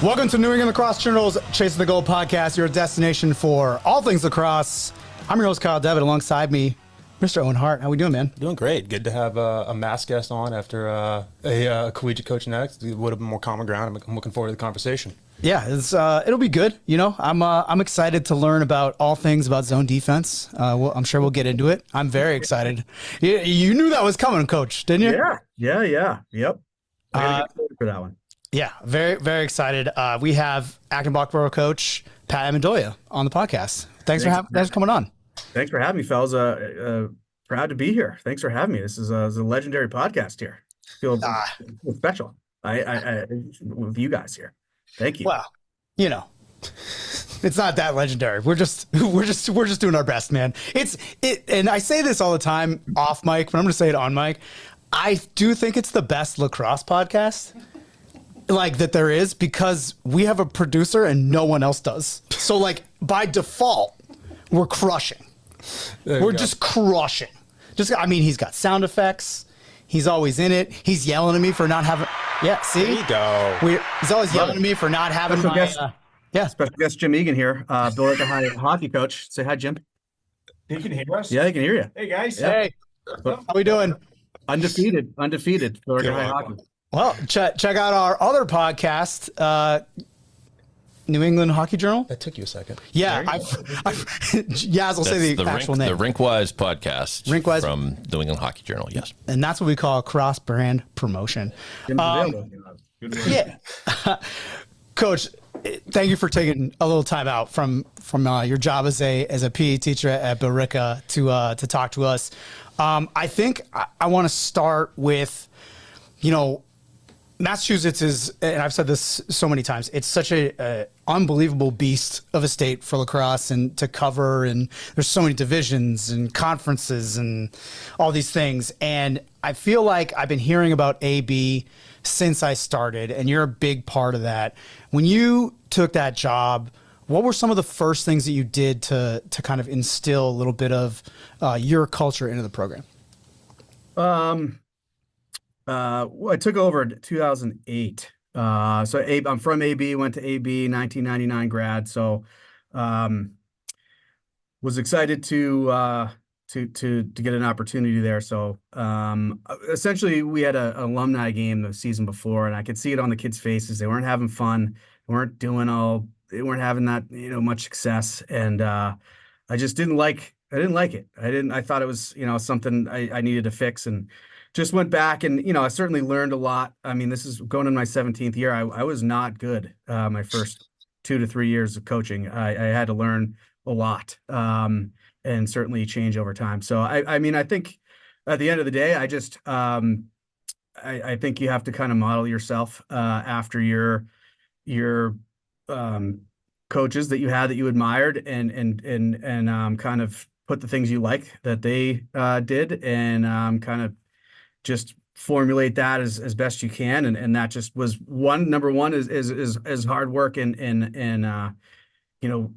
Welcome to New England Lacrosse Journal's Chasing the Goal podcast, your destination for all things lacrosse. I'm your host, Kyle Devitt. Alongside me, Mr. Owen Hart. How we doing, man? Doing great. Good to have a mass guest on after a collegiate coach next. It would have been more common ground. I'm looking forward to the conversation. Yeah, it'll be good. You know, I'm excited to learn about all things about zone defense. I'm sure we'll get into it. I'm very excited. You knew that was coming, Coach, didn't you? Yeah. Yep. I gotta get excited for that one. Yeah, very, very excited. We have Acton-Boxboro Coach Pat Ammendolia on the podcast. Thanks for coming on. Thanks for having me, fellas. Proud to be here. Thanks for having me. This is a legendary podcast here. Feel special. I with you guys here. Thank you. Well, you know, it's not that legendary. We're just doing our best, man. And I say this all the time off mic, but I'm going to say it on mic. I do think it's the best lacrosse podcast like that there is, because we have a producer and no one else does. So like by default, we're crushing. We're just crushing. He's got sound effects. He's always in it. He's yelling at me for not having. Yeah, see? There you go. He's always yelling at me for not having Special guest Jim Egan here, Bill High hockey coach. Say hi, Jim. He can hear us? Yeah, he can hear you. Hey, guys. Yeah. Hey, how we doing? Undefeated. Bill High hockey. Well, check out our other podcast, New England Hockey Journal. That took you a second. Yeah, Yaz will say the actual name. The Rinkwise podcast from New England Hockey Journal, yes. And that's what we call cross-brand promotion. Yeah. Coach, thank you for taking a little time out from your job as a PE teacher at Billerica to talk to us. I think I want to start with, Massachusetts is, and I've said this so many times, it's such a unbelievable beast of a state for lacrosse and to cover, and there's so many divisions and conferences and all these things. And I feel like I've been hearing about AB since I started, and you're a big part of that. When you took that job, what were some of the first things that you did to kind of instill a little bit of your culture into the program? I took over in 2008. So I'm from AB, went to AB, 1999 grad. So, was excited to get an opportunity there. So, essentially we had an alumni game the season before, and I could see it on the kids' faces. They weren't having fun. They weren't having that, much success. And, I didn't like it. I thought it was, something I needed to fix, and just went back and, I certainly learned a lot. I mean, this is going in my 17th year. I was not good my first 2 to 3 years of coaching. I had to learn a lot and certainly change over time. So, I think at the end of the day, I think you have to kind of model yourself after your coaches that you had that you admired, and kind of put the things you like that they did, and kind of just formulate that as best you can. And that just was number one is hard work and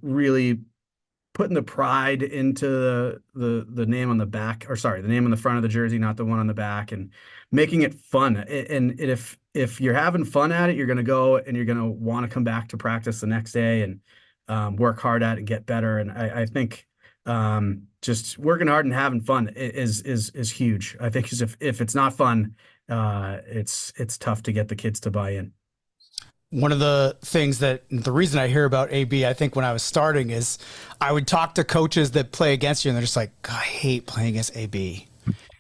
really putting the pride into the name on the back, the name on the front of the jersey, not the one on the back, and making it fun. And if you're having fun at it, you're going to go and you're going to want to come back to practice the next day and work hard at it and get better. And I think just working hard and having fun is huge. I think if it's not fun, it's tough to get the kids to buy in. One of the things the reason I hear about AB, I think when I was starting, is I would talk to coaches that play against you and they're just like, God, I hate playing against AB.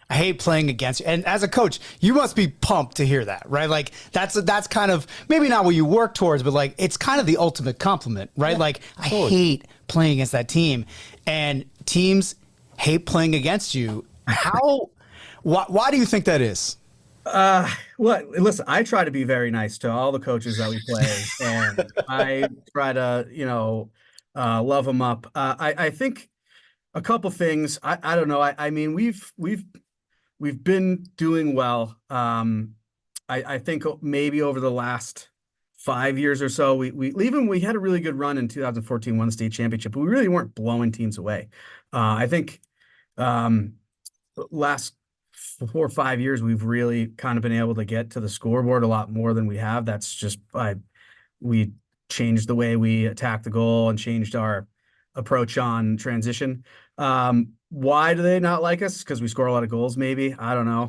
I hate playing against you. And as a coach, you must be pumped to hear that, right? Like that's kind of maybe not what you work towards, but like it's kind of the ultimate compliment, right? Yeah, like totally. I hate playing against that team, and teams hate playing against you. Why do you think that is? Well, listen, I try to be very nice to all the coaches that we play, and I try to, love them up. I think a couple things. I don't know. I mean, we've been doing well. I think maybe over the last 5 years or so, we had a really good run in 2014, won the state championship, but we really weren't blowing teams away. I think last 4 or 5 years, we've really kind of been able to get to the scoreboard a lot more than we have. That's just by we changed the way we attacked the goal and changed our approach on transition. Why do they not like us? Because we score a lot of goals, maybe. I don't know.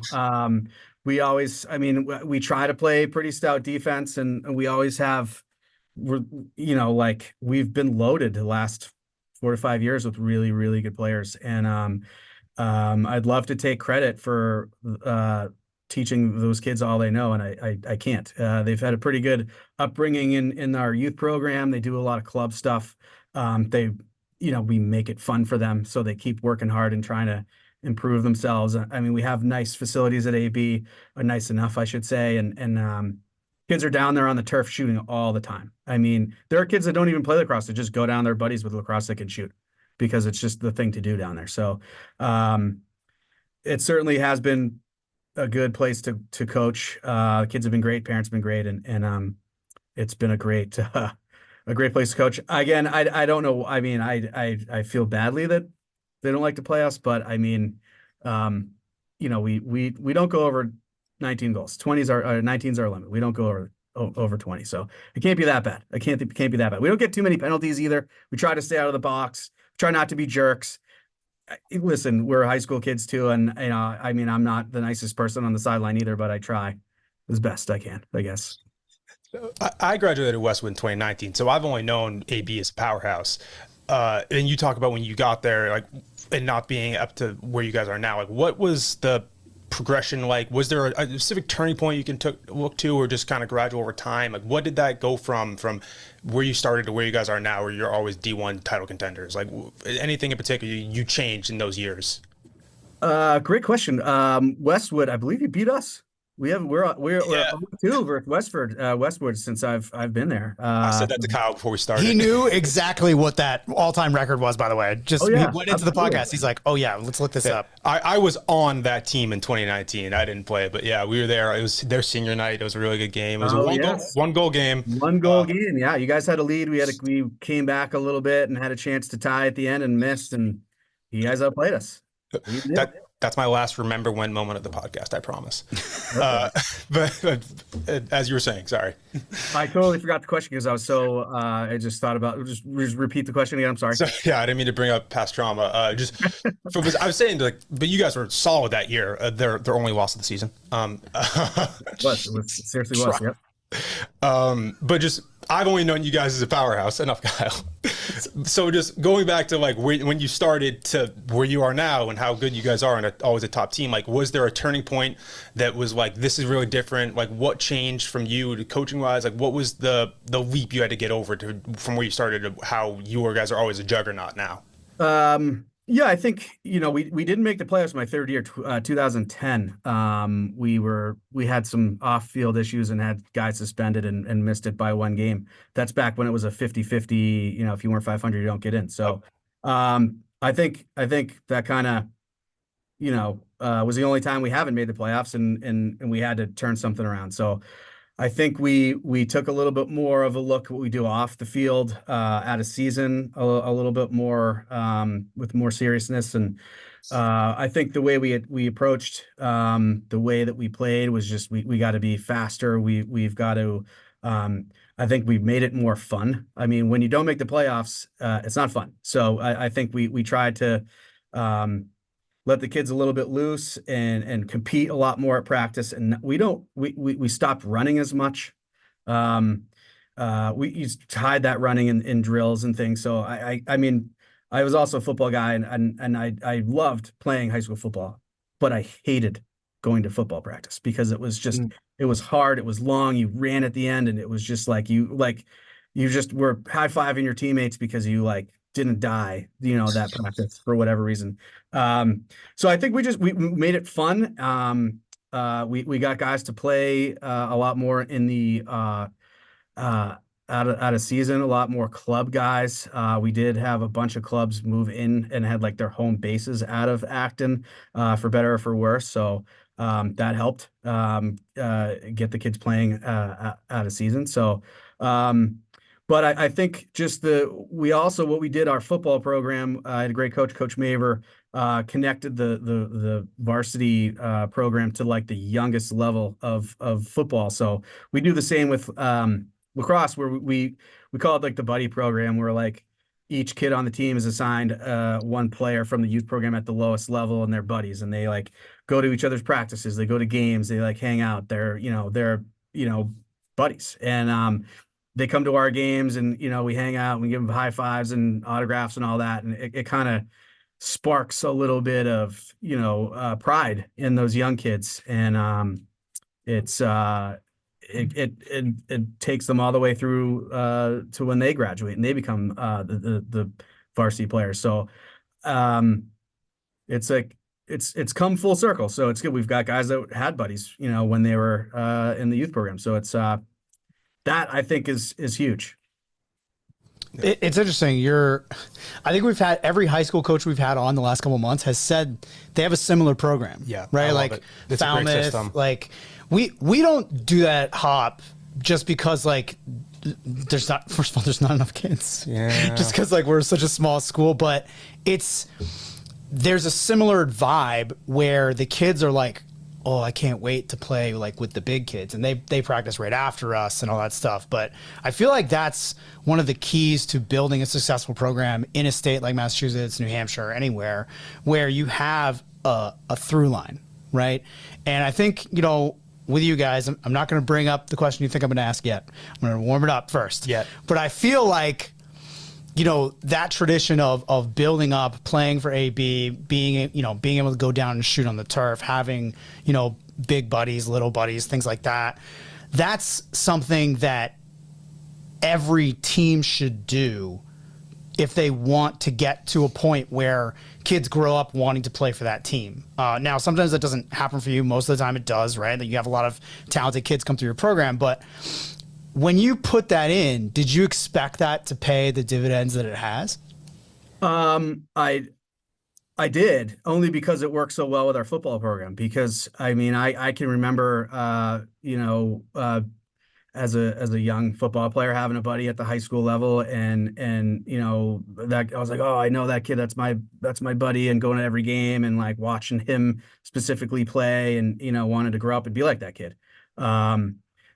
We always, I mean, we try to play pretty stout defense, and we always have, like we've been loaded the last 4 to 5 years with really, really good players. And I'd love to take credit for teaching those kids all they know, and I can't. They've had a pretty good upbringing in our youth program. They do a lot of club stuff. We make it fun for them, so they keep working hard and trying to improve themselves. I mean, we have nice facilities at AB, or nice enough, I should say, and kids are down there on the turf shooting all the time. I mean, there are kids that don't even play lacrosse; they just go down there, buddies with lacrosse, that can shoot because it's just the thing to do down there. So, it certainly has been a good place to coach. Kids have been great, parents have been great, and it's been a great place to coach. Again, I don't know. I mean, I feel badly that they don't like to play us, but I mean, we don't go over 19 goals. 19's our limit. We don't go over 20. So it can't be that bad. It can't be that bad. We don't get too many penalties either. We try to stay out of the box, try not to be jerks. Listen, we're high school kids too. And, I mean, I'm not the nicest person on the sideline either, but I try as best I can, I guess. I graduated Westwood in 2019, so I've only known AB as a powerhouse. And you talk about when you got there, like, and not being up to where you guys are now. Like, what was the progression like? Was there a specific turning point you can look to, or just kind of gradual over time? Like, what did that go from where you started to where you guys are now, where you're always D1 title contenders? Like, anything in particular you changed in those years? Great question. Westwood, I believe you beat us. We're 2 versus Westwood since I've been there. I said that to Kyle before we started. He knew exactly what that all-time record was, by the way. He went into the podcast. He's like, "Oh yeah, let's look this up." I was on that team in 2019. I didn't play, but yeah, we were there. It was their senior night. It was a really good game. It was one goal game. One goal game. Yeah, you guys had a lead. We came back a little bit and had a chance to tie at the end and missed, and you guys outplayed us. That's my last remember when moment of the podcast, I promise. But as you were saying, sorry. I totally forgot the question because I was so, I just thought about, just repeat the question again. I'm sorry. So, yeah, I didn't mean to bring up past trauma. I was saying, but you guys were solid that year. Their only loss of the season. It seriously was, yep. But just, I've only known you guys as a powerhouse. Enough, Kyle. So just going back to like when you started to where you are now and how good you guys are and always a top team, like, was there a turning point that was like, this is really different? Like, what changed from you to coaching wise? Like, what was the leap you had to get over from where you started to how you guys are always a juggernaut now? Yeah, I think, we didn't make the playoffs my third year, 2010. We had some off-field issues and had guys suspended and missed it by 1 game. That's back when it was a 50-50, if you weren't 500, you don't get in. So, I think that kind of, was the only time we haven't made the playoffs and we had to turn something around. So I think we took a little bit more of a look at what we do off the field at a season, a little bit more with more seriousness. And I think the way we approached the way that we played was just we got to be faster. We've got to. I think we've made it more fun. I mean, when you don't make the playoffs, it's not fun. So I think we tried to let the kids a little bit loose and compete a lot more at practice. And we stopped running as much. We used to hide that running in drills and things. So I mean, I was also a football guy and I loved playing high school football, but I hated going to football practice because it was just, it was hard. It was long. You ran at the end and it was just like, you just were high-fiving your teammates because you didn't die, that practice for whatever reason. So I think we made it fun. We got guys to play a lot more in the out of season, a lot more club guys. We did have a bunch of clubs move in and had their home bases out of Acton, for better or for worse. So that helped get the kids playing out of season. So but I think just what we did, our football program, I had a great coach, Coach Maver, connected the varsity program to the youngest level of football. So we do the same with lacrosse, where we call it like the buddy program, where like each kid on the team is assigned one player from the youth program at the lowest level, and they're buddies, and they like go to each other's practices, they go to games, they like hang out. They're buddies, and they come to our games, and we hang out and we give them high fives and autographs and all that, and it kind of sparks a little bit of pride in those young kids, and it's it takes them all the way through to when they graduate and they become the varsity players. So it's like it's come full circle. So it's good. We've got guys that had buddies, when they were in the youth program. So it's that I think is huge. It's interesting. I think we've had every high school coach we've had on the last couple of months has said they have a similar program. Yeah, right. Like Falmouth, like we don't do that hop just because like there's not, first of all, there's not enough kids. Yeah. Just because like we're such a small school, but there's a similar vibe where the kids are like, oh, I can't wait to play like with the big kids, and they practice right after us and all that stuff. But I feel like that's one of the keys to building a successful program in a state like Massachusetts, New Hampshire, anywhere where you have a through line, right? And I think, with you guys, I'm not going to bring up the question you think I'm going to ask yet. I'm going to warm it up first. Yeah. But I feel like, that tradition of building up, playing for AB, being able to go down and shoot on the turf, having, big buddies, little buddies, things like that. That's something that every team should do if they want to get to a point where kids grow up wanting to play for that team. Now, sometimes that doesn't happen for you. Most of the time it does, right? That you have a lot of talented kids come through your program. But when you put that in, did you expect that to pay the dividends that it has? I did, only because it worked so well with our football program. Because I can remember, as a young football player, having a buddy at the high school level, and that I was like, oh, I know that kid, that's my buddy, and going to every game and like watching him specifically play, and wanted to grow up and be like that kid.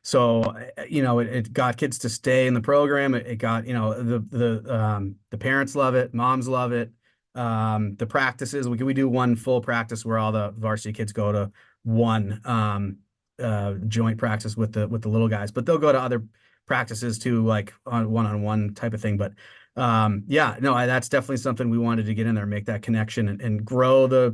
So it got kids to stay in the program. It got the parents love it, moms love it. The practices, we do one full practice where all the varsity kids go to one joint practice with the little guys, but they'll go to other practices too, like on one-on-one type of thing. But that's definitely something we wanted to get in there, make that connection, and grow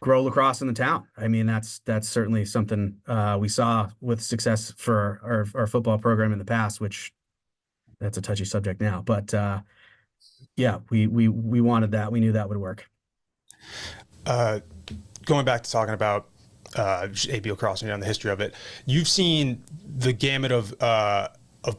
lacrosse in the town. That's certainly something we saw with success for our football program in the past, which that's a touchy subject now, but we wanted that. We knew that would work. Going back to talking about AB lacrosse and the history of it, you've seen the gamut of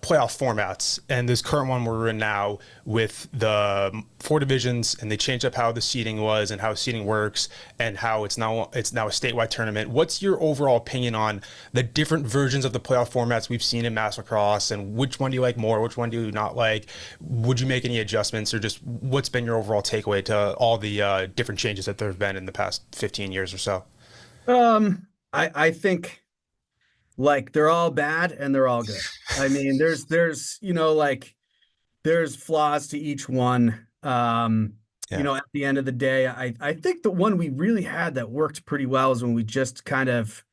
playoff formats, and this current one we're in now with the 4 divisions, and they changed up how the seeding was and how seeding works, and how it's now a statewide tournament. What's your overall opinion on the different versions of the playoff formats we've seen in Mass Lacrosse, and which one do you like more? Which one do you not like? Would you make any adjustments, or just what's been your overall takeaway to all the different changes that there have been in the past 15 years or so? I think, like, they're all bad and they're all good. There's there's flaws to each one. At the end of the day, I think the one we really had that worked pretty well is when we just kind of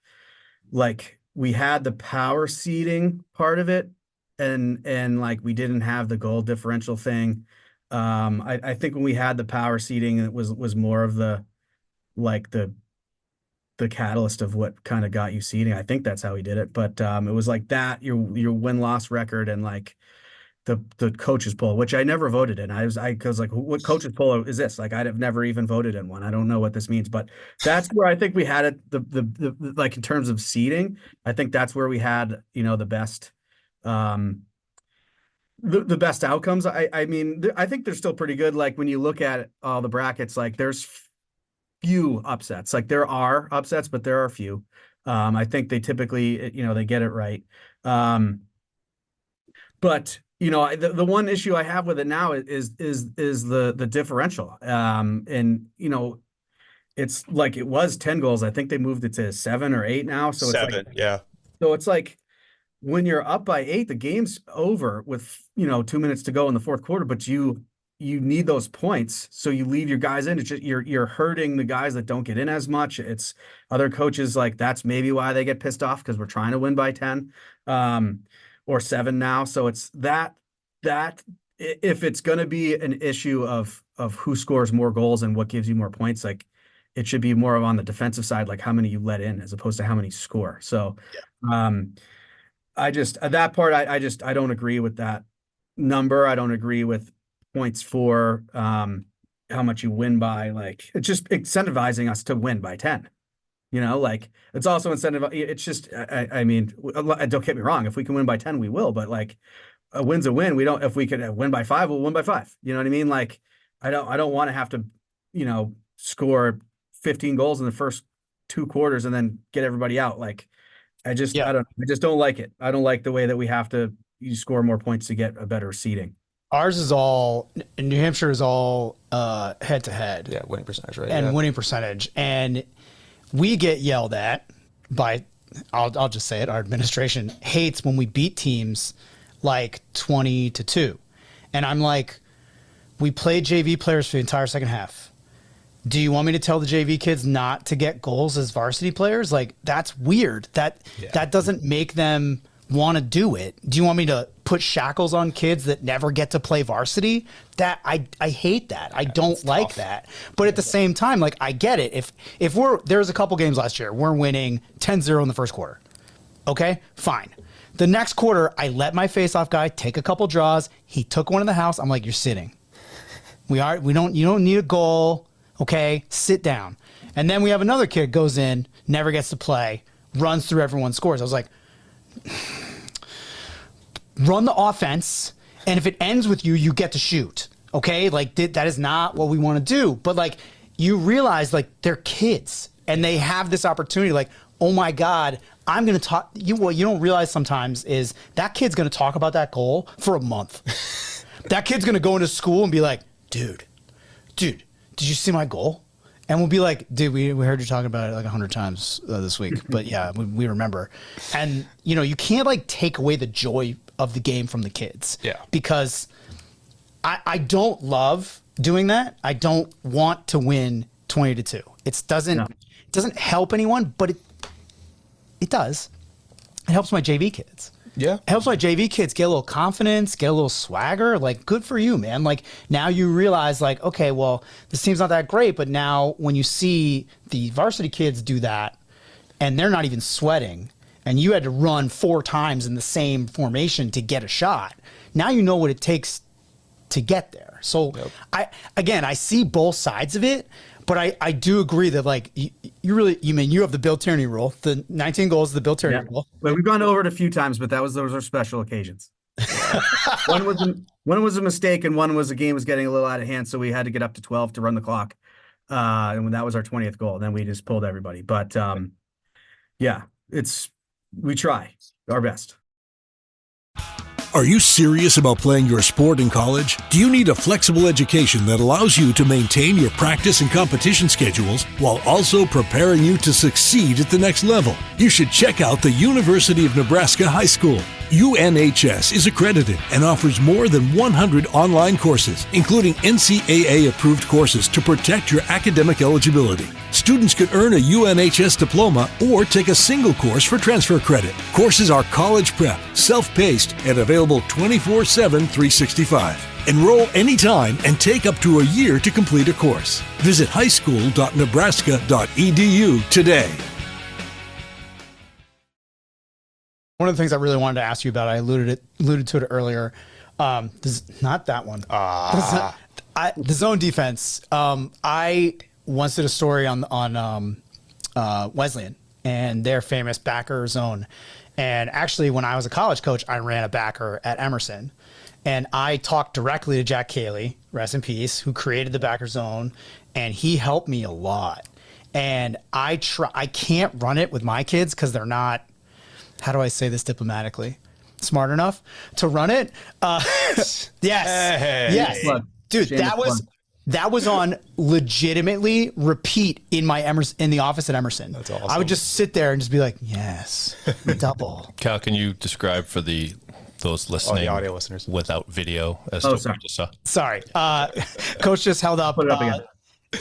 we had the power seeding part of it, and like we didn't have the goal differential thing. I think when we had the power seeding, it was more of the catalyst of what kind of got you seeding. I think that's how he did it. But it was like that, your win-loss record, and like the coaches poll, which I never voted in. I was like, what coaches poll is this? Like, I'd have never even voted in one. I don't know what this means, but that's where I think we had it. The like, in terms of seeding, I think that's where we had, the best, the best outcomes. I think they're still pretty good. Like, when you look at all the brackets, like, there's few upsets. Like, there are upsets, but there are few. I think they typically, they get it right. But the one issue I have with it now is the differential. And it's like, it was 10 goals. I think they moved it to 7 or 8 now. So 7, it's yeah. So it's like, when you're up by 8, the game's over with 2 minutes to go in the fourth quarter, but you need those points, so you leave your guys in. It's just, you're hurting the guys that don't get in as much. It's other coaches, like, that's maybe why they get pissed off, because we're trying to win by 10 or 7 now. So it's that if it's going to be an issue of who scores more goals and what gives you more points, like, it should be more of on the defensive side, like how many you let in as opposed to how many score. So I don't agree with that number. I don't agree with points for how much you win by. Like, it's just incentivizing us to win by 10. Like, it's also incentive. It's just, I mean, don't get me wrong. If we can win by 10, we will. But like, a win's a win. If we could win by 5, we'll win by 5. You know what I mean? Like, I don't want to have to, score 15 goals in the first 2 quarters and then get everybody out. Like, I just don't like it. I don't like the way that we have to score more points to get a better seeding. Ours is all, New Hampshire is all head to head. Yeah, winning percentage, right? And winning percentage. And we get yelled at by, I'll just say it, our administration hates when we beat teams like 20-2. And I'm like, we played JV players for the entire second half. Do you want me to tell the JV kids not to get goals as varsity players? Like, that's weird. That doesn't make them want to do it. Do you want me to put shackles on kids that never get to play varsity? That I hate that. I don't like tough. That. But at the same time, like, I get it. If there's a couple games last year, we're winning 10-0 in the first quarter. Okay, fine. The next quarter, I let my face-off guy take a couple draws. He took one in the house. I'm like, you're sitting. You don't need a goal. Okay, sit down. And then we have another kid goes in, never gets to play, runs through everyone, scores. I was like, run the offense, and if it ends with you get to shoot. Okay, like, that is not what we want to do. But like, you realize, like, they're kids and they have this opportunity. Like, oh my God, I'm going to talk. What you don't realize sometimes is that kid's going to talk about that goal for a month. That kid's going to go into school and be like, dude, did you see my goal? And we'll be like, dude, we heard you talking about it like 100 times this week. But yeah, we remember. And, you can't like take away the joy of the game from the kids. Yeah. Because I don't love doing that. I don't want to win 20-2. It doesn't help anyone, but it does. It helps my JV kids. Yeah. It helps my JV kids get a little confidence, get a little swagger. Like, good for you, man. Like, now you realize, like, okay, well, this team's not that great, but now when you see the varsity kids do that and they're not even sweating and you had to run 4 times in the same formation to get a shot, now you know what it takes to get there. So, yep. I see both sides of it. But I do agree that, like, you have the Bill Tierney rule. The 19 goals is the Bill Tierney rule. Well, we've gone over it a few times, but those are special occasions. One was a mistake, and one was a game was getting a little out of hand, so we had to get up to 12 to run the clock. And when that was our 20th goal, then we just pulled everybody. But we try our best. Are you serious about playing your sport in college? Do you need a flexible education that allows you to maintain your practice and competition schedules while also preparing you to succeed at the next level? You should check out the University of Nebraska High School. UNHS is accredited and offers more than 100 online courses, including NCAA-approved courses to protect your academic eligibility. Students could earn a UNHS diploma or take a single course for transfer credit. Courses are college prep, self-paced, and available 24/7, 365. Enroll anytime and take up to a year to complete a course. Visit highschool.nebraska.edu today. One of the things I really wanted to ask you about, I alluded to it earlier. Not that one. The zone defense. I once did a story on Wesleyan and their famous backer zone. And actually, when I was a college coach, I ran a backer at Emerson. And I talked directly to Jack Cayley, rest in peace, who created the backer zone. And he helped me a lot. And I can't run it with my kids because they're not, how do I say this diplomatically, smart enough to run it. Yes. Yes. Dude, that was on legitimately repeat in my in the office at Emerson. That's awesome. I would just sit there and just be like, yes, double. Cal, can you describe for those listening, audio listeners, without video as to what you just saw? Sorry. Coach just held up. Put it up again.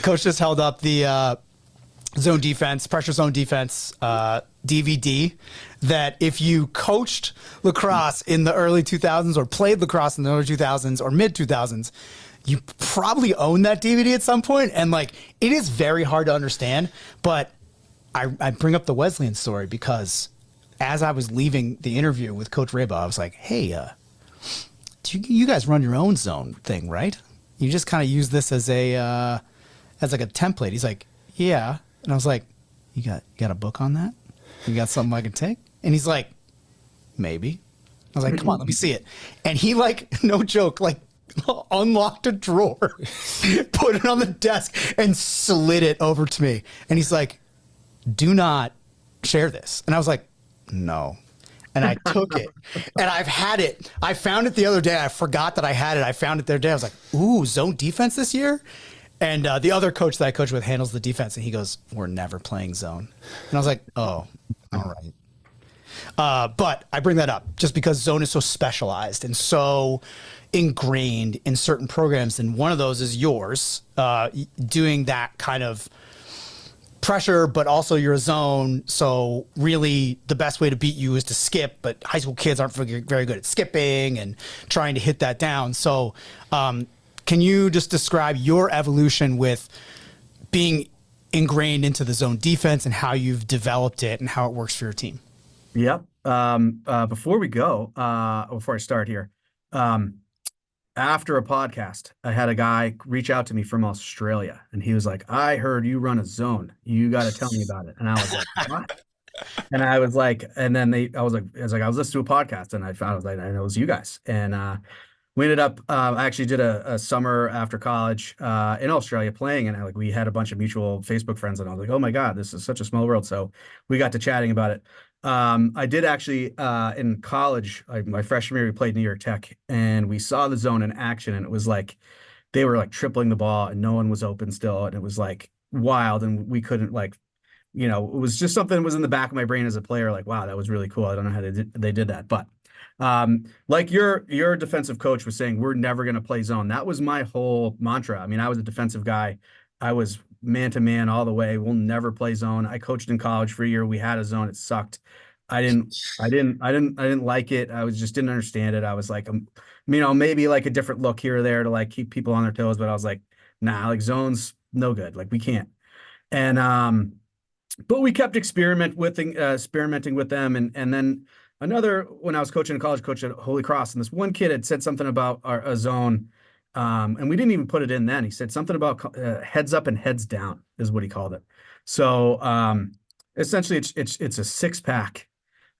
Coach just held up the zone defense, pressure zone defense DVD. That if you coached lacrosse in the early 2000s or played lacrosse in the early 2000s or mid 2000s, you probably own that DVD at some point. And like, it is very hard to understand. But I bring up the Wesleyan story because as I was leaving the interview with Coach Reba, I was like, hey, you guys run your own zone thing, right? You just kind of use this as a as like a template. He's like, yeah. And I was like, you got a book on that? You got something I can take? And he's like, maybe. I was like, come on, let me see it. And he, like, no joke, like, unlocked a drawer, put it on the desk, and slid it over to me. And he's like, do not share this. And I was like, no. And I took it, and I've had it. I found it the other day. I forgot that I had it. I found it the other day. I was like, ooh, zone defense this year? And the other coach that I coach with handles the defense, and he goes, we're never playing zone. And I was like, oh, all right. But I bring that up just because zone is so specialized and so ingrained in certain programs. And one of those is yours, doing that kind of pressure, but also you're a zone. So really the best way to beat you is to skip, but high school kids aren't very good at skipping and trying to hit that down. So can you just describe your evolution with being ingrained into the zone defense and how you've developed it and how it works for your team? Yep. Before we go, before I start here, after a podcast, I had a guy reach out to me from Australia, and he was like, I heard you run a zone. You got to tell me about it. And I was like, what? And I was like, and then I was listening to a podcast, and I found out that it was you guys. And we ended up, I actually did a summer after college in Australia playing, and we had a bunch of mutual Facebook friends, and I was like, oh my God, this is such a small world. So we got to chatting about it. I did actually, in college, my freshman year, we played New York Tech, and we saw the zone in action, and it was like, they were like tripling the ball and no one was open still. And it was like wild. And we couldn't it was just something that was in the back of my brain as a player. Like, wow, that was really cool. I don't know how they did that. But like your defensive coach was saying, we're never going to play zone. That was my whole mantra. I mean, I was a defensive guy. I was man-to-man all the way. We'll never play zone. I coached in college for a year. We had a zone. It sucked. I didn't like it. I just didn't understand it. I was like, maybe like a different look here or there to like keep people on their toes. But I was like, nah, like zone's no good. Like we can't. And, but we kept experimenting with them. And then when I was coaching in college, coach at Holy Cross, and this one kid had said something about a zone. And we didn't even put it in then. He said something about heads up and heads down is what he called it. So essentially it's a six pack.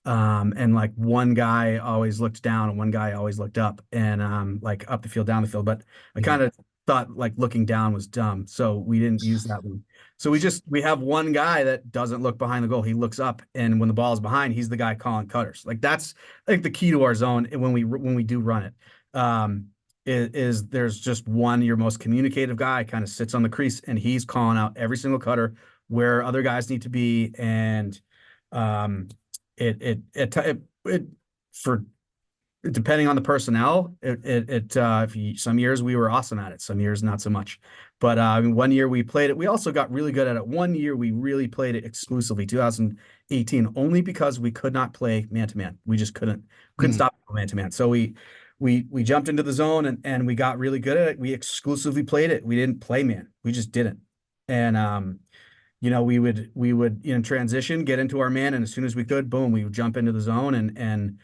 And like one guy always looked down and one guy always looked up, and like up the field, down the field. But I kind of thought like looking down was dumb. So we didn't use that one. So we have one guy that doesn't look behind the goal. He looks up, and when the ball is behind, he's the guy calling cutters. Like that's the key to our zone when we do run it. Is there's just one, your most communicative guy kind of sits on the crease, and he's calling out every single cutter where other guys need to be. And for depending on the personnel, some years we were awesome at it, some years not so much. But one year we played it. We also got really good at it. One year we really played it exclusively, 2018, only because we could not play man-to-man. We just couldn't stop man-to-man. So we jumped into the zone and we got really good at it. We exclusively played it. We didn't play man. We just didn't. And we would in transition get into our man, and as soon as we could, boom, we would jump into the zone, and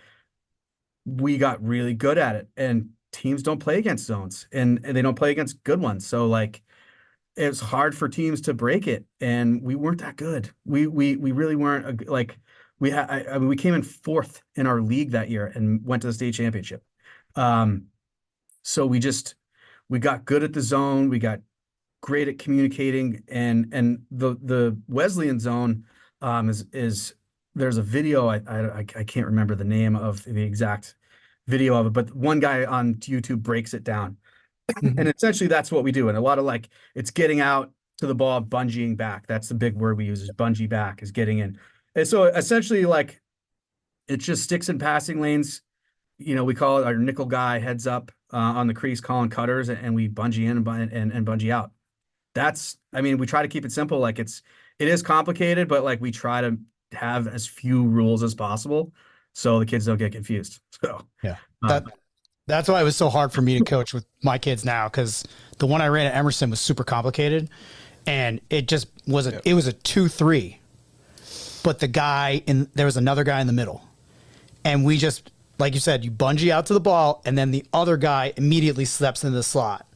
we got really good at it. And teams don't play against zones, and they don't play against good ones. So like it's hard for teams to break it, and we weren't that good. We really weren't. We came in fourth in our league that year and went to the state championship. So we got good at the zone. We got great at communicating, and the Wesleyan zone is there's a video. I can't remember the name of the exact video of it, but one guy on YouTube breaks it down. And essentially that's what we do. And a lot of like, it's getting out to the ball, bungeeing back. That's the big word we use, is bungee back, is getting in. And so essentially, like, it's just sticks and passing lanes. We call it our nickel guy heads up on the crease, calling cutters, and we bungee in and bungee out. We try to keep it simple. Like, it is complicated, but like, we try to have as few rules as possible so the kids don't get confused. So yeah, that's why it was so hard for me to coach with my kids now, because the one I ran at Emerson was super complicated, and it just was it was a 2-3, but there was another guy in the middle, and we just, like you said, you bungee out to the ball, and then the other guy immediately steps into the slot.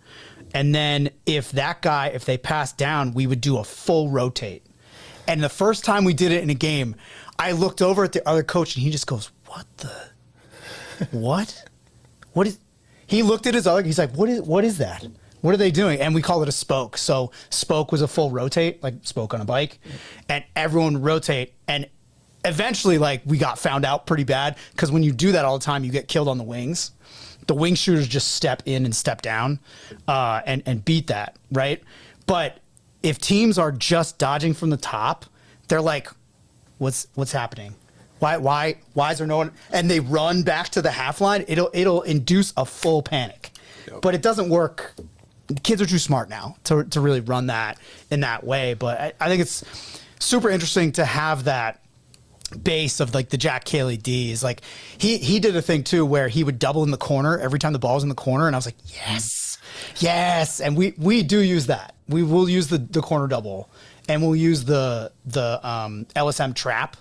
And then if they passed down, we would do a full rotate. And the first time we did it in a game, I looked over at the other coach and he just goes, what? He looked at his other, he's like, what is that? What are they doing? And we call it a spoke. So spoke was a full rotate, like spoke on a bike, and everyone would rotate. And eventually, like, we got found out pretty bad, because when you do that all the time, you get killed on the wings. The wing shooters just step in and step down and beat that, right? But if teams are just dodging from the top, they're like, what's happening? Why is there no one? And they run back to the half line. It'll induce a full panic. Yep. But it doesn't work. Kids are too smart now to really run that in that way. But I think it's super interesting to have that base of like the Jack Cayley D's. Like he did a thing too where he would double in the corner every time the ball was in the corner, and I was like, yes. And we do use that. We will use the corner double, and we'll use the LSM trap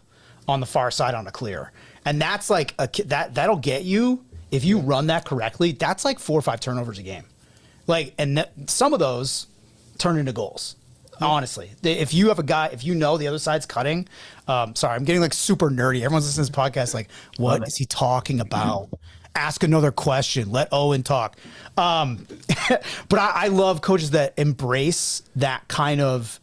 on the far side on a clear. And that's like that'll get you, if you run that correctly, that's like 4 or 5 turnovers a game. Like, and some of those turn into goals. Honestly, if you have a guy, if you know the other side's cutting, sorry, I'm getting like super nerdy. Everyone's listening to this podcast like, what is he talking about? Ask another question. Let Owen talk. But I love coaches that embrace that kind of,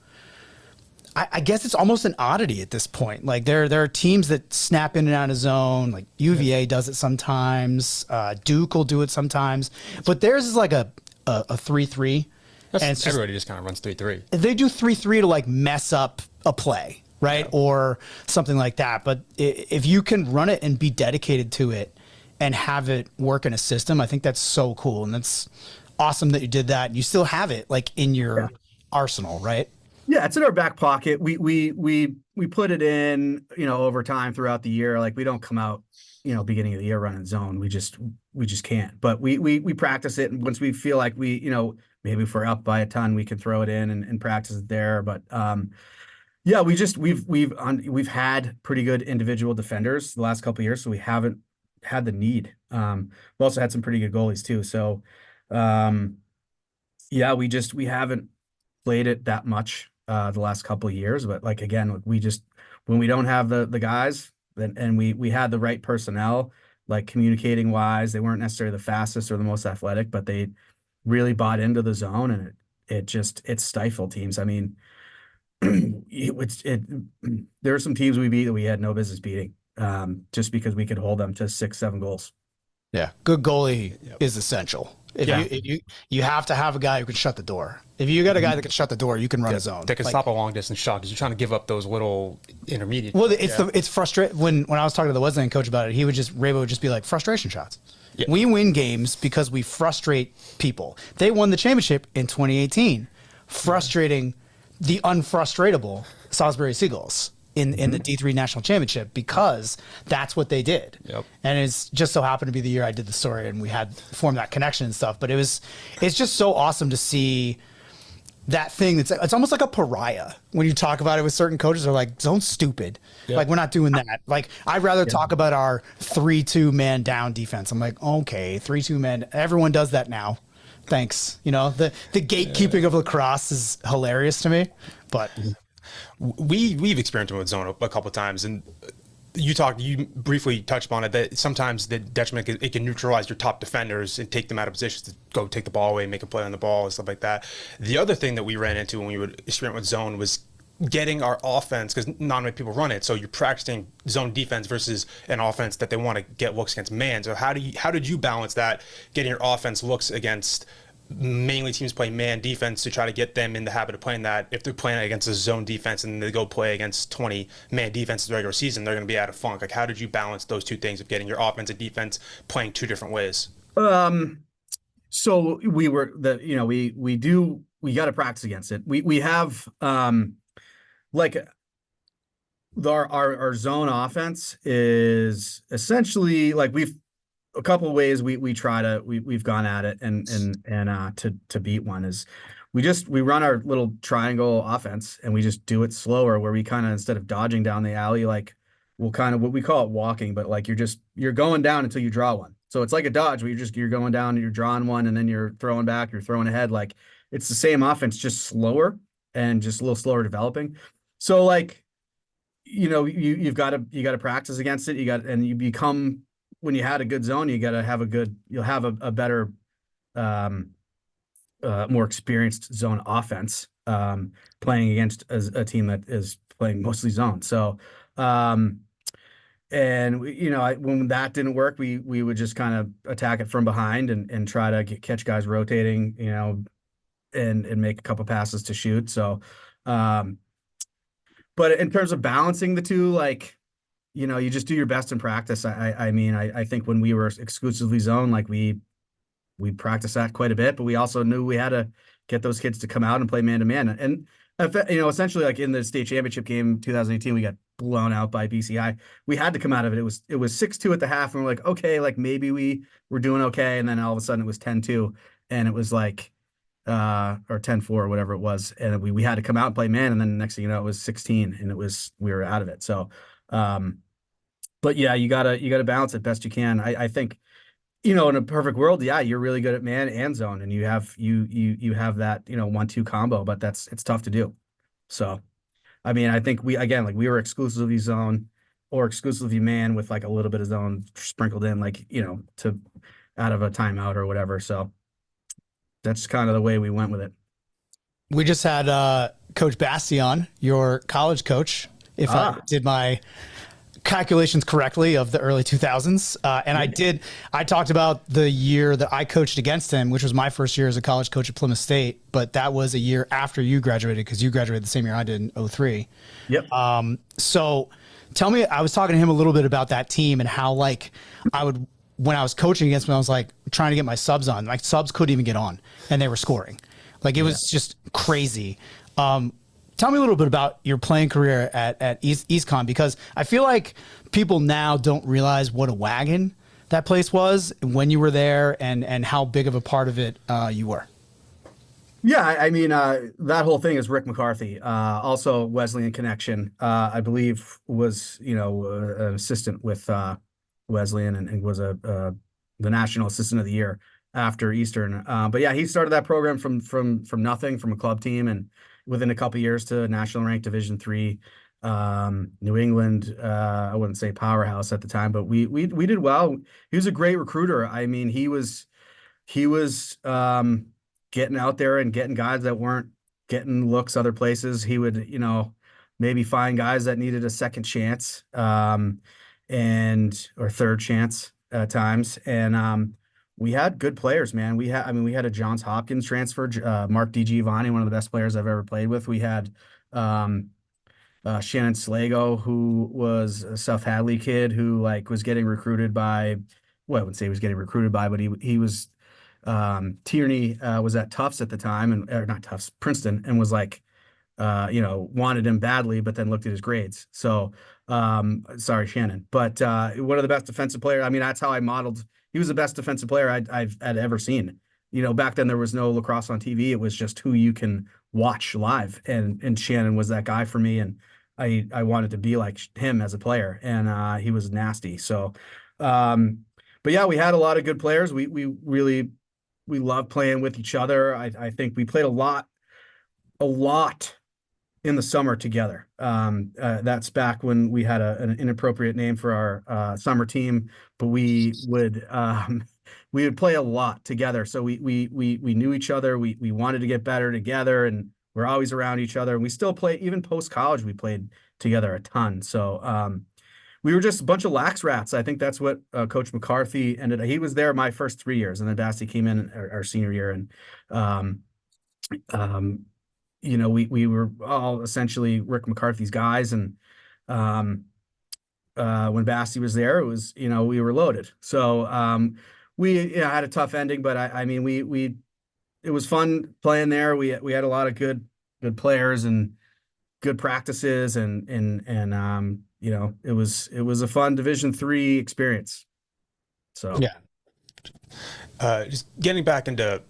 I guess it's almost an oddity at this point. Like there are teams that snap in and out of zone. Like UVA does it sometimes. Duke will do it sometimes. But theirs is like a 3-3. And everybody just kind of runs 3-3. They do 3-3 to like mess up a play, right? Yeah. Or something like that. But if you can run it and be dedicated to it and have it work in a system, I think that's so cool. And that's awesome that you did that. You still have it like in your arsenal, right? Yeah, it's in our back pocket. We put it in, over time throughout the year. Like, we don't come out, beginning of the year running zone. We just can't. But we practice it, and once we feel like maybe if we're up by a ton, we can throw it in and practice it there. But we've had pretty good individual defenders the last couple of years, so we haven't had the need. We've also had some pretty good goalies too. So we haven't played it that much the last couple of years. But like, again, when we don't have the guys, and we had the right personnel, like communicating wise, they weren't necessarily the fastest or the most athletic, but they really bought into the zone, and it stifled teams. I mean, there are some teams we beat that we had no business beating, just because we could hold them to 6-7 goals. Yeah, good goalie is essential. If you have to have a guy who can shut the door. If you got a guy that can shut the door, you can run a zone. They can stop a long distance shot, because you're trying to give up those little intermediate. Well, it's frustrating. When I was talking to the Wesleyan coach about it, Rabo would just be like, frustration shots. Yeah. We win games because we frustrate people. They won the championship in 2018, frustrating the unfrustratable Salisbury Seagulls in the D3 National Championship, because that's what they did. Yep. And it's just so happened to be the year I did the story and we had formed that connection and stuff. But it's just so awesome to see that thing. It's almost like a pariah when you talk about it with certain coaches. They're like, zone's stupid. Yep. Like, we're not doing that. Like, I'd rather talk about our 3-2 man down defense. I'm like, okay, 3-2 man. Everyone does that now. Thanks. The gatekeeping of lacrosse is hilarious to me. But we've experimented with zone a couple of times, and you briefly touched on it, that sometimes the detriment, it can neutralize your top defenders and take them out of positions to go take the ball away, make a play on the ball and stuff like that. The other thing that we ran into when we would experiment with zone was getting our offense, because not many people run it, so you're practicing zone defense versus an offense that they want to get looks against man. So how did you balance that, getting your offense looks against mainly teams play man defense to try to get them in the habit of playing that. If they're playing against a zone defense and they go play against 20 man defense in the regular season, they're going to be out of funk. Like, how did you balance those two things of getting your offense and defense playing two different ways? So we were we got to practice against it. We have like our zone offense is essentially like a couple of ways we've gone at it and to beat one is we run our little triangle offense and we just do it slower, where we kind of, instead of dodging down the alley, like we'll kind of, what we call it walking, but like you're going down until you draw one. So it's like a dodge where you're going down and you're drawing one and then you're throwing back, you're throwing ahead. Like it's the same offense, just slower and just a little slower developing. So like, you've got to practice against it. And you become, when you had a good zone, you'll have a better, more experienced zone offense, playing against a team that is playing mostly zone. So, and when that didn't work, we would just kind of attack it from behind and try to catch guys rotating, and make a couple passes to shoot. So, but in terms of balancing the two, like, you just do your best in practice. I think when we were exclusively zone, like we practiced that quite a bit, but we also knew we had to get those kids to come out and play man to man. And essentially, like in the state championship game 2018, we got blown out by BCI. We had to come out of it. It was 6-2 at the half, and we're like, okay, like maybe we were doing okay, and then all of a sudden it was 10-2, and it was like or 10-4 or whatever it was, and we had to come out and play man, and then the next thing you know, it was 16, and we were out of it. So, but yeah, you gotta balance it best you can. I think, in a perfect world, yeah, you're really good at man and zone, and you have that 1-2 combo, but it's tough to do. So, I mean, I think we were exclusively zone or exclusively man with like a little bit of zone sprinkled in, like, to out of a timeout or whatever. So that's kind of the way we went with it. We just had Coach Bastion, your college coach, if I did my calculations correctly, of the early 2000s. And I talked about the year that I coached against him, which was my first year as a college coach at Plymouth State, but that was a year after you graduated, because you graduated the same year I did in 2003. Yep. So tell me, I was talking to him a little bit about that team and how, like, when I was coaching against him, I was like trying to get my subs on. My subs couldn't even get on, and they were scoring. Like, it was just crazy. Tell me a little bit about your playing career at EastCon, because I feel like people now don't realize what a wagon that place was when you were there, and how big of a part of it you were. Yeah, I mean, that whole thing is Rick McCarthy, also Wesleyan connection. I believe was an assistant with Wesleyan and was the national assistant of the year after Eastern. But yeah, he started that program from nothing, from a club team, and within a couple of years to national ranked Division III. New England, I wouldn't say powerhouse at the time, but we did well. He was a great recruiter. I mean, he was getting out there and getting guys that weren't getting looks other places. He would, maybe find guys that needed a second chance, or third chance at times. And we had good players, man. We had a Johns Hopkins transfer, Mark DiGiovanni, one of the best players I've ever played with. We had Shannon Slago, who was a South Hadley kid who was getting recruited by, well, I wouldn't say he was getting recruited by, but he was, Tierney was at Tufts at the time, or not Tufts, Princeton, and was wanted him badly, but then looked at his grades. So, sorry, Shannon, but one of the best defensive players. I mean, that's how I modeled. He was the best defensive player I've ever seen. Back then there was no lacrosse on TV. It was just who you can watch live. And Shannon was that guy for me. And I wanted to be like him as a player, and he was nasty. So, but yeah, we had a lot of good players. We loved playing with each other. I think we played a lot in the summer together. That's back when we had an inappropriate name for our summer team, but we would play a lot together. So we knew each other. We wanted to get better together, and we're always around each other. And we still play, even post college, we played together a ton. So we were just a bunch of lax rats. I think that's what Coach McCarthy ended. He was there my first 3 years, and then Basti came in our senior year, and we were all essentially Rick McCarthy's guys, and when Basti was there, it was, we were loaded. So we had a tough ending, but I mean, it was fun playing there. We had a lot of good players and good practices, and it was a fun Division III experience. So yeah, just getting back into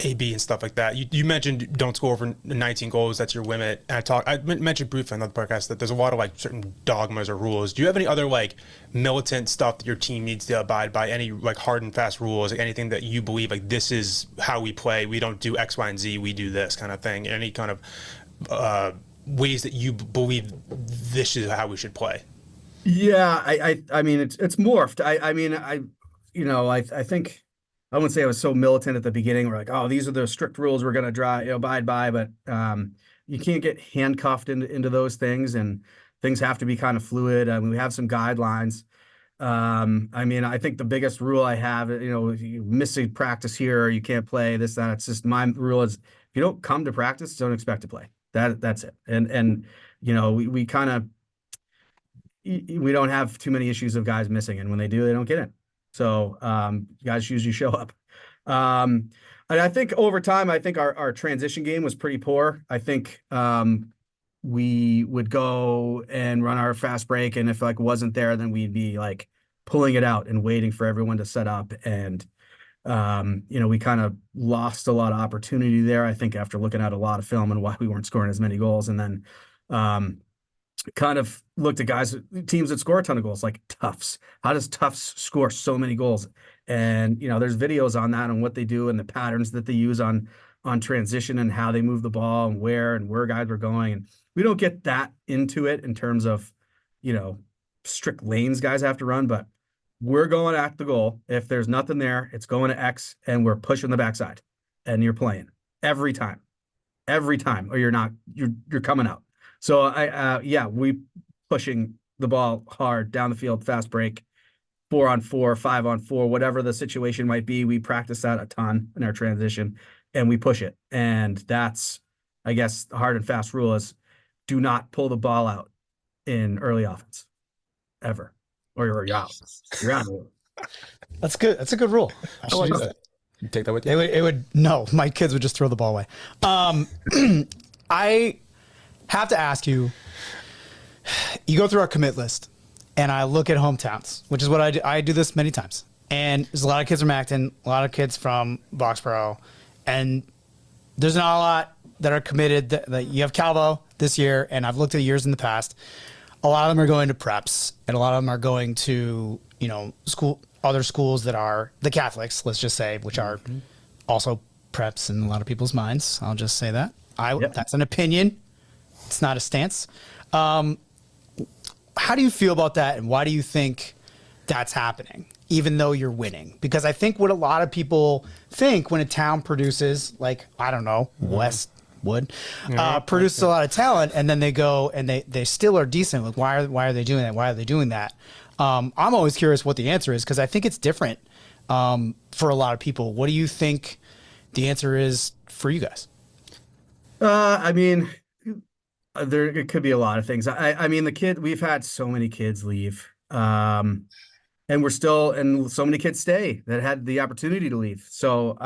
AB and stuff like that. You mentioned don't score over 19 goals. That's your limit. And I mentioned briefly on the podcast that there's a lot of like certain dogmas or rules. Do you have any other like militant stuff that your team needs to abide by? Any like hard and fast rules? Like anything that you believe like this is how we play? We don't do X, Y, and Z. We do this kind of thing. Any kind of ways that you believe this is how we should play? Yeah, I mean it's morphed. I think. I wouldn't say I was so militant at the beginning. We're like, oh, these are the strict rules we're going to abide by, but you can't get handcuffed into those things, and things have to be kind of fluid. I mean, we have some guidelines. I think the biggest rule I have, if you miss a practice here, or you can't play this, that. It's just my rule is if you don't come to practice, don't expect to play. That's it. And we kind of we don't have too many issues of guys missing, and when they do, they don't get in. So guys usually show up. And I think over time, I think our transition game was pretty poor. I think we would go and run our fast break, and if like wasn't there, then we'd be like pulling it out and waiting for everyone to set up. And we kind of lost a lot of opportunity there, I think, after looking at a lot of film and why we weren't scoring as many goals. And then kind of looked at teams that score a ton of goals, like Tufts. How does Tufts score so many goals? And there's videos on that and what they do and the patterns that they use on transition and how they move the ball and where guys were going. And we don't get that into it in terms of strict lanes guys have to run, but we're going at the goal. If there's nothing there, it's going to X, and we're pushing the backside, and you're playing every time, or you're coming out. So we pushing the ball hard down the field, fast break, 4-on-4, 5-on-4, whatever the situation might be. We practice that a ton in our transition, and we push it. And that's, I guess, the hard and fast rule is do not pull the ball out in early offense ever, or you're out. You're out. That's good. That's a good rule. I like that. You take that with you? No, my kids would just throw the ball away. I have to ask you, you go through our commit list, and I look at hometowns, which is what I do. I do this many times. And there's a lot of kids from Acton, a lot of kids from Boxboro, and there's not a lot that are committed. That you have Calvo this year, and I've looked at years in the past. A lot of them are going to preps, and a lot of them are going to, other schools that are the Catholics, let's just say, which are also preps in a lot of people's minds. I'll just say that. That's an opinion. It's not a stance. How do you feel about that, and why do you think that's happening, even though you're winning? Because I think what a lot of people think when a town produces, like, I don't know, Westwood, produces a lot of talent, and then they go and they still are decent. Like, why are they doing that? Why are they doing that? I'm always curious what the answer is, because I think it's different for a lot of people. What do you think the answer is for you guys? It could be a lot of things. We've had so many kids leave, and so many kids stay that had the opportunity to leave. So,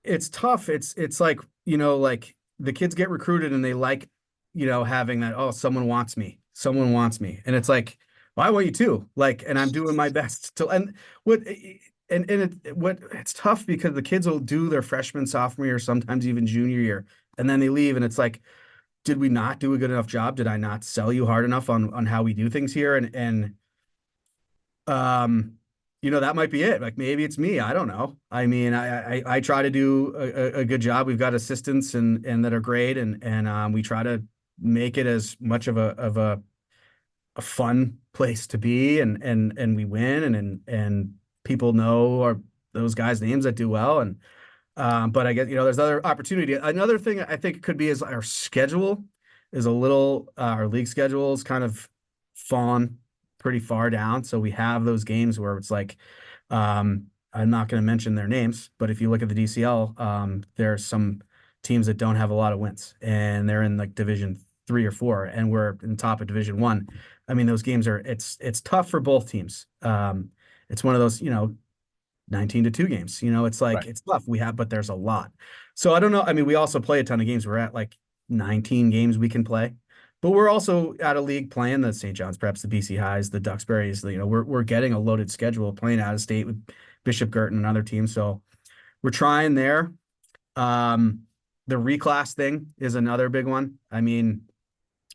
it's tough. It's like, like the kids get recruited and they like, having that, oh, someone wants me. And it's like, well, I want you too. Like, and I'm doing my best it's tough because the kids will do their freshman, sophomore year, sometimes even junior year, and then they leave, and it's like, did we not do a good enough job? Did I not sell you hard enough on how we do things here? And that might be it. Like, maybe it's me. I don't know. I mean, I try to do a good job. We've got assistants and that are great. And we try to make it as much of a fun place to be, and we win, and people know those guys' names that do well. And, but I guess, there's other opportunity. Another thing I think it could be is our schedule is our league schedule is kind of fallen pretty far down. So we have those games where it's like, I'm not going to mention their names, but if you look at the DCL, there's some teams that don't have a lot of wins, and they're in like Division 3 or 4, and we're in top of Division 1. I mean, those games it's tough for both teams. It's one of those, 19-2 games, it's like, Right. It's tough. But there's a lot. So I don't know. I mean, we also play a ton of games. We're at like 19 games we can play, but we're also at a league playing the St. John's Preps, the BC Highs, the Duxburys. We're getting a loaded schedule playing out of state with Bishop Girton and other teams. So we're trying there. The reclass thing is another big one. I mean,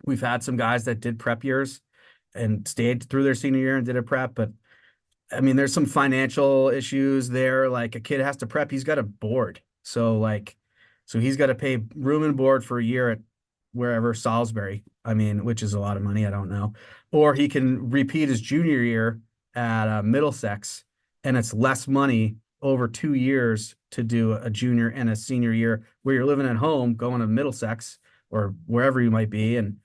we've had some guys that did prep years and stayed through their senior year and did a prep, but I mean, there's some financial issues there. Like, a kid has to prep, he's got a board. So he's got to pay room and board for a year at wherever, Salisbury, I mean, which is a lot of money. I don't know. Or he can repeat his junior year at Middlesex, and it's less money over 2 years to do a junior and a senior year where you're living at home, going to Middlesex or wherever you might be. And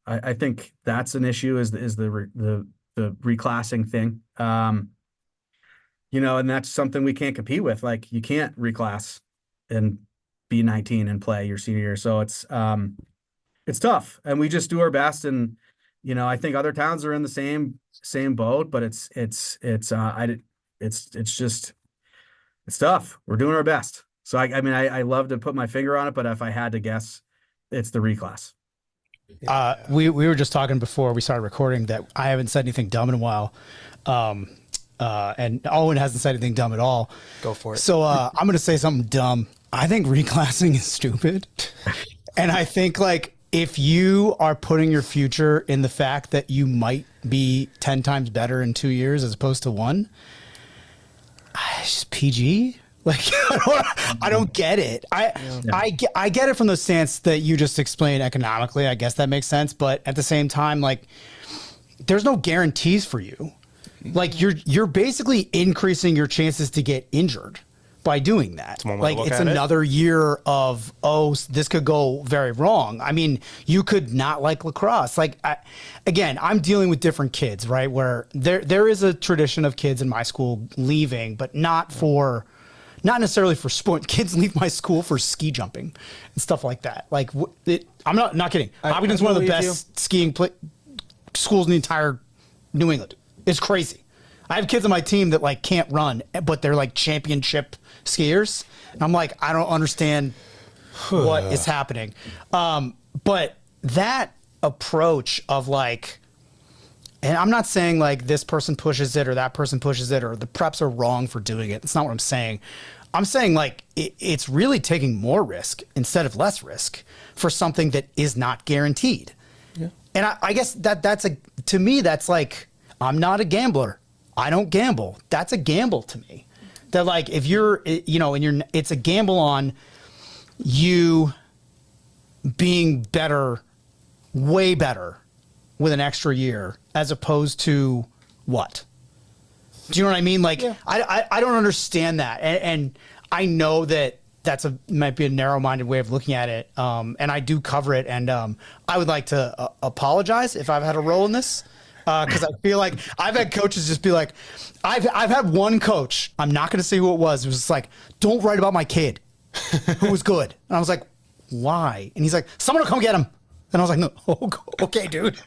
I think that's an issue, is the reclassing thing. And that's something we can't compete with. Like, you can't reclass and be 19 and play your senior year. So it's tough, and we just do our best. And, I think other towns are in the same boat, but it's tough. We're doing our best. So I mean, I love to put my finger on it, but if I had to guess, it's the reclass. We were just talking before we started recording that I haven't said anything dumb in a while. And Owen hasn't said anything dumb at all. Go for it. So I'm going to say something dumb. I think reclassing is stupid. And I think, like, if you are putting your future in the fact that you might be 10 times better in 2 years as opposed to 1, it's just PG. Like, I don't get it. I get it from the stance that you just explained economically. I guess that makes sense. But at the same time, like, there's no guarantees for you. Like, you're basically increasing your chances to get injured by doing that. Like, it's another year of, this could go very wrong. I mean, you could not like lacrosse. Like, again, I'm dealing with different kids, right? Where there is a tradition of kids in my school leaving, but not necessarily for sport. Kids leave my school for ski jumping and stuff like that. Like, I'm not kidding. Hopkinton's one of the best skiing schools in the entire New England. It's crazy. I have kids on my team that, like, can't run, but they're like championship skiers. And I'm like, I don't understand what is happening. But that approach of, like, and I'm not saying like this person pushes it or that person pushes it or the preps are wrong for doing it. That's not what I'm saying. I'm saying, like, it's really taking more risk instead of less risk for something that is not guaranteed. Yeah. And I guess to me, that's like, I'm not a gambler. I don't gamble. That's a gamble to me. That, like, if you're, it's a gamble on you being better, way better with an extra year as opposed to what? Do you know what I mean? Like, yeah. I don't understand that. And I know that might be a narrow-minded way of looking at it. And I do cover it. And I would like to apologize if I've had a role in this. Because I feel like I've had coaches just be like, I've had one coach, I'm not going to say who it was just like, don't write about my kid who was good. And I was like, why? And he's like, someone will come get him. And I was like, no, okay, dude,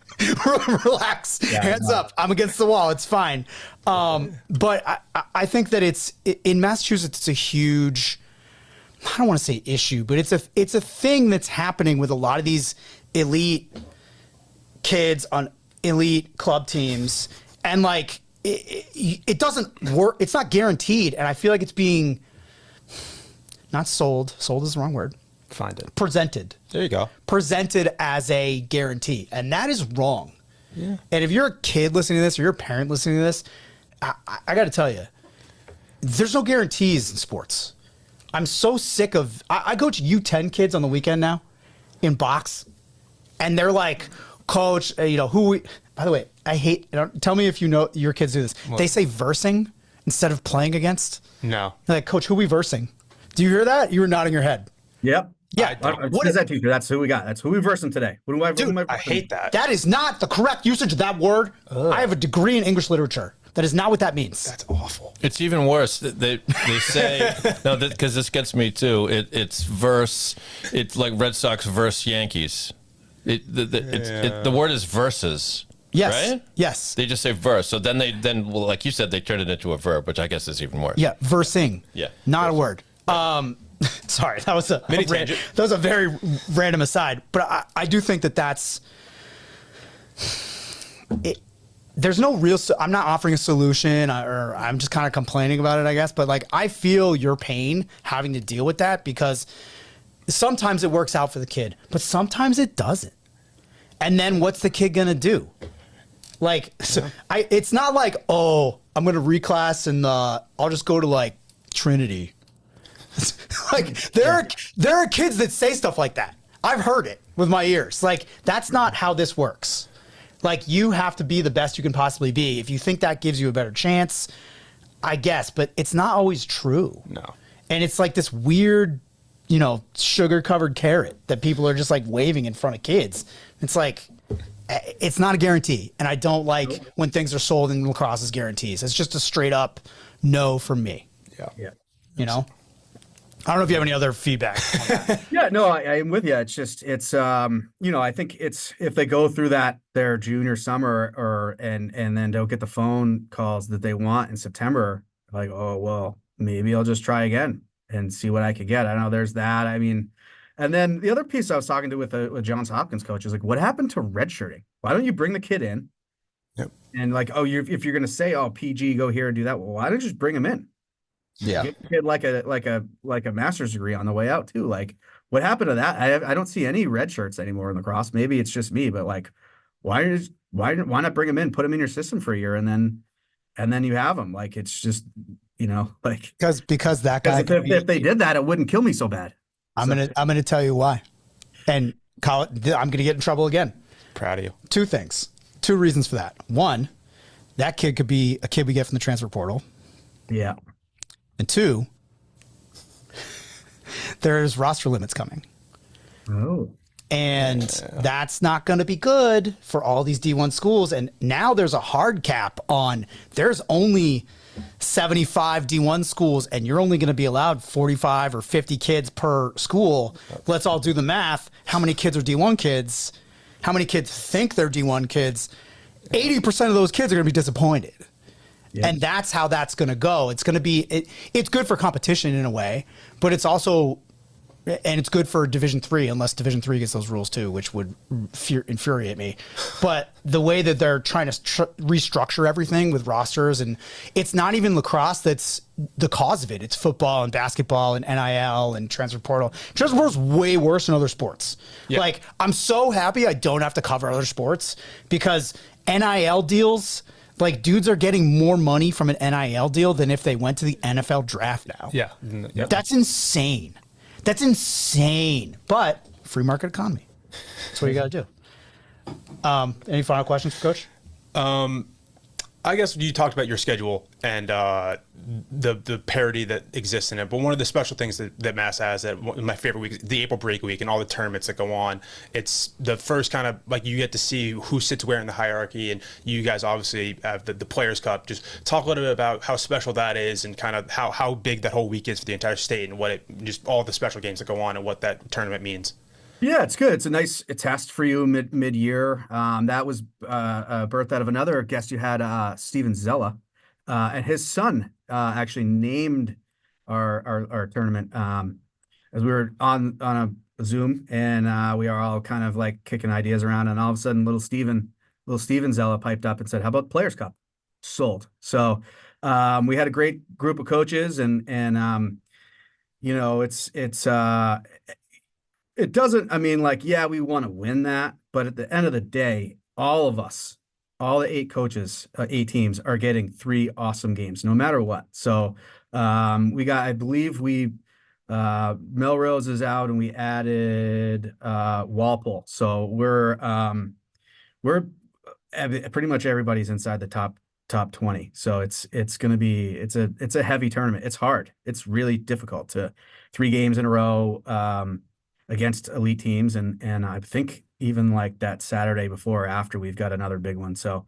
relax, hands up. I'm against the wall. It's fine. But I think that in Massachusetts, it's a huge, I don't want to say issue, but it's a thing that's happening with a lot of these elite kids on elite club teams, and, like, it doesn't work. It's not guaranteed, and I feel like it's being not sold is the wrong word. Find it. Presented. There you go. Presented as a guarantee, and that is wrong. Yeah. And if you're a kid listening to this or you're a parent listening to this, I got to tell you, there's no guarantees in sports. I'm so sick of. I coach U10 kids on the weekend now in box, and they're like, Coach, by the way, I hate, tell me if you know your kids do this. What? They say versing instead of playing against. No. They're like, Coach, who we versing? Do you hear that? You were nodding your head. Yep. Yeah. What is that, teacher? That's who we got. That's who we versed him today. Dude, I hate that. That is not the correct usage of that word. I have a degree in English literature. That is not what that means. That's awful. It's even worse. They say no, because this gets me too. It's verse. It's like Red Sox versus Yankees. The word is versus. Yes. Right? Yes. They just say verse. So then well, like you said, they turned it into a verb, which I guess is even worse. Yeah, versing. Yeah. Not a word. Sorry, that was tangent. That was a very random aside, but I do think that's it. There's no real. I'm not offering a solution, or I'm just kind of complaining about it, I guess. But like, I feel your pain having to deal with that, because sometimes it works out for the kid, but sometimes it doesn't. And then what's the kid gonna do? Like, it's not like, oh, I'm gonna reclass and I'll just go to like Trinity. Like, there are kids that say stuff like that. I've heard it with my ears. Like, that's not how this works. Like, you have to be the best you can possibly be. If you think that gives you a better chance, I guess, but it's not always true. No. And it's like this weird, sugar-covered carrot that people are just like waving in front of kids. It's like, it's not a guarantee. And I don't like when things are sold in lacrosse as guarantees. It's just a straight up no from me. Yeah. I don't know if you have any other feedback on that. Yeah, no, I am with you. It's just, I think it's, if they go through their junior summer and then don't get the phone calls that they want in September, like, oh, well, maybe I'll just try again and see what I could get. I don't know. There's that. I mean, and then the other piece I was talking to with Johns Hopkins coach is like, what happened to redshirting? Why don't you bring the kid in? Yep. And like, if you're going to say, oh, PG, go here and do that, well, why don't you just bring him in? Yeah. Get the kid like a master's degree on the way out too. Like, what happened to that? I don't see any red shirts anymore in lacrosse. Maybe it's just me, but like, why not bring them in, put them in your system for a year, and then you have them? Like, it's just, like, because that guy. If they did that, it wouldn't kill me so bad. I'm gonna tell you why, and I'm gonna get in trouble again. Proud of you. Two reasons for that. One, that kid could be a kid we get from the transfer portal. Yeah. And two, there's roster limits coming. Oh. And that's not going to be good for all these D1 schools. And now there's a hard cap on, there's only 75 D1 schools, and you're only going to be allowed 45 or 50 kids per school. Let's all do the math. How many kids are D1 kids? How many kids think they're D1 kids? 80% of those kids are going to be disappointed. Yeah. And that's how that's going to go. It's going to be, it's good for competition in a way, but it's also, and it's good for Division III, unless Division III gets those rules too, which would infuriate me. But the way that they're trying to restructure everything with rosters, and it's not even lacrosse that's the cause of it. It's football and basketball and NIL and transfer portal. Transfer portal is way worse than other sports. Yeah. Like, I'm so happy I don't have to cover other sports, because NIL deals, like, dudes are getting more money from an NIL deal than if they went to the NFL draft now. Yeah. Yep. That's insane. That's insane. But free market economy. That's what you got to do. Any final questions for Coach? I guess you talked about your schedule and the parity that exists in it. But one of the special things that Mass has, that my favorite week, the April break week and all the tournaments that go on, it's the first kind of, like, you get to see who sits where in the hierarchy. And you guys obviously have the Players Cup. Just talk a little bit about how special that is, and kind of how big that whole week is for the entire state, and just all the special games that go on and what that tournament means. Yeah, it's good. It's a nice test for you mid-year. That was birthed out of another guest you had, Steven Zella, and his son actually named our tournament as we were on a Zoom, and we are all kind of like kicking ideas around, and all of a sudden little Steven Zella piped up and said, "How about Players Cup?" Sold. So we had a great group of coaches, and it doesn't, I mean, like, yeah, we want to win that, but at the end of the day, all of us, all the 8 coaches, 8 teams are getting 3 awesome games, no matter what. So we got, I believe Melrose is out, and we added Walpole. So we're pretty much everybody's inside the top 20. So it's going to be, it's a heavy tournament. It's hard. It's really difficult to 3 games in a row. against elite teams. And I think even like that Saturday before or after, we've got another big one. So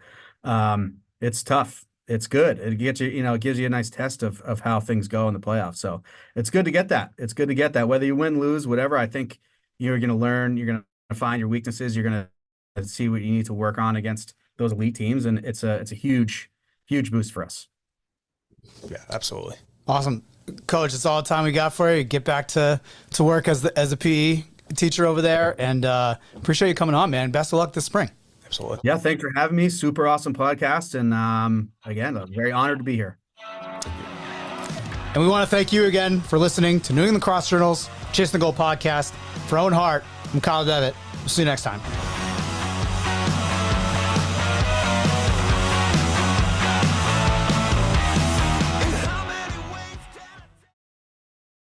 it's tough. It's good. It gets you, it gives you a nice test of how things go in the playoffs. So it's good to get that. It's good to get that. Whether you win, lose, whatever, I think you're going to learn, you're going to find your weaknesses. You're going to see what you need to work on against those elite teams. And it's a huge, huge boost for us. Yeah, absolutely. Awesome. Coach, it's all the time we got for you. Get back to work as a PE teacher over there, and appreciate you coming on, man. Best of luck this spring. Absolutely. Yeah, thanks for having me. Super awesome podcast. And again, I'm very honored to be here. And we want to thank you again for listening to New England Lacrosse Journal's Chasing the Goal podcast. For Owen Hart, I'm Kyle Devitt. We'll see you next time.